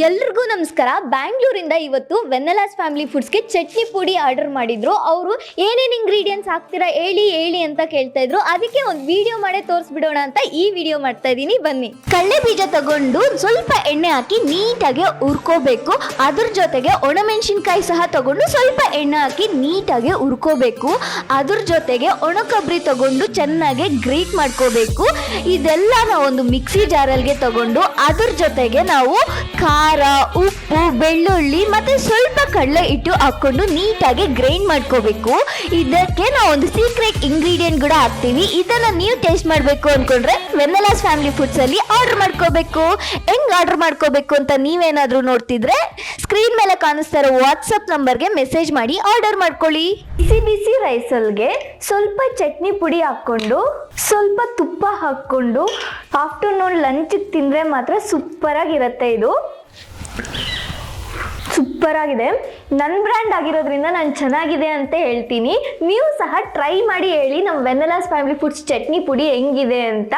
ಎಲ್ರಿಗೂ ನಮಸ್ಕಾರ. ಬ್ಯಾಂಗ್ಳೂರಿಂದ ಇವತ್ತು ವೆನ್ನೆಲಾಸ್ ಫ್ಯಾಮಿಲಿ ಫುಡ್ಸ್ಗೆ ಚಟ್ನಿ ಪುಡಿ ಆರ್ಡರ್ ಮಾಡಿದ್ರು. ಅವರು ಏನೇನು ಇಂಗ್ರೀಡಿಯೆಂಟ್ಸ್ ಹಾಕ್ತೀರಾ ಹೇಳಿ ಅಂತ ಕೇಳ್ತಾ ಇದ್ರು. ಅದಕ್ಕೆ ಒಂದು ವಿಡಿಯೋ ಮಾಡೇ ತೋರಿಸ್ಬಿಡೋಣ ಅಂತ ಈ ವಿಡಿಯೋ ಮಾಡ್ತಾ ಇದ್ದೀನಿ, ಬನ್ನಿ. ಕಡಲೆ ಬೀಜ ತಗೊಂಡು ಸ್ವಲ್ಪ ಎಣ್ಣೆ ಹಾಕಿ ನೀಟಾಗಿ ಹುರ್ಕೋಬೇಕು. ಅದ್ರ ಜೊತೆಗೆ ಒಣಮೆಣಸಿನ್ಕಾಯಿ ಸಹ ತಗೊಂಡು ಸ್ವಲ್ಪ ಎಣ್ಣೆ ಹಾಕಿ ನೀಟಾಗಿ ಹುರ್ಕೋಬೇಕು. ಅದ್ರ ಜೊತೆಗೆ ಒಣ ಕೊಬ್ಬರಿ ತಗೊಂಡು ಚೆನ್ನಾಗಿ ಗ್ರೇಟ್ ಮಾಡ್ಕೋಬೇಕು. ಇದೆಲ್ಲ ಒಂದು ಮಿಕ್ಸಿ ಜಾರಲ್ಗೆ ತಗೊಂಡು ಅದ್ರ ಜೊತೆಗೆ ನಾವು ಖಾರ, ಉಪ್ಪು, ಬೆಳ್ಳುಳ್ಳಿ ಮತ್ತೆ ಸ್ವಲ್ಪ ಕಡಲೆ ಹಿಟ್ಟು ಹಾಕೊಂಡು ನೀಟಾಗಿ ಗ್ರೈಂಡ್ ಮಾಡ್ಕೋಬೇಕು. ಇದಕ್ಕೆ ನಾವು ಒಂದು ಸೀಕ್ರೆಟ್ ಇಂಗ್ರೀಡಿಯೆಂಟ್ ಕೂಡ ಹಾಕ್ತೀವಿ. ಇದನ್ನ ನೀವು ಟೇಸ್ಟ್ ಮಾಡಬೇಕು ಅನ್ಕೊಂಡ್ರೆ ವೆನ್ನೆಲಾಸ್ ಫ್ಯಾಮಿಲಿ ಫುಡ್ಸ್ ಅಲ್ಲಿ ಆರ್ಡರ್ ಮಾಡ್ಕೋಬೇಕು. ಹೆಂಗ್ ಆರ್ಡರ್ ಮಾಡ್ಕೋಬೇಕು ಅಂತ ನೀವೇನಾದ್ರೂ ನೋಡ್ತಿದ್ರೆ ಸ್ಕ್ರೀನ್ ಮೇಲೆ ಕಾಣಿಸ್ತಾ ಇರೋ ವಾಟ್ಸಪ್ ನಂಬರ್ಗೆ ಮೆಸೇಜ್ ಮಾಡಿ ಆರ್ಡರ್ ಮಾಡ್ಕೊಳ್ಳಿ. ಬಿಸಿ ರೈಸಲ್ಗೆ ಸ್ವಲ್ಪ ಚಟ್ನಿ ಪುಡಿ ಹಾಕೊಂಡು ಸ್ವಲ್ಪ ತುಪ್ಪ ಹಾಕೊಂಡು ಆಫ್ಟರ್ನೂನ್ ಲಂಚ್ಗೆ ತಿಂದರೆ ಮಾತ್ರ ಸೂಪರ್ ಆಗಿರುತ್ತೆ. ಇದು ಸೂಪರ್ ಆಗಿದೆ. ನನ್ನ ಬ್ರ್ಯಾಂಡ್ ಆಗಿರೋದ್ರಿಂದ ನಾನು ಚೆನ್ನಾಗಿದೆ ಅಂತ ಹೇಳ್ತೀನಿ. ನೀವು ಸಹ ಟ್ರೈ ಮಾಡಿ ಹೇಳಿ ನಮ್ಮ ವೆನ್ನೆಲಾಸ್ ಫ್ಯಾಮಿಲಿ ಫುಡ್ಸ್ ಚಟ್ನಿ ಪುಡಿ ಹೆಂಗಿದೆ ಅಂತ.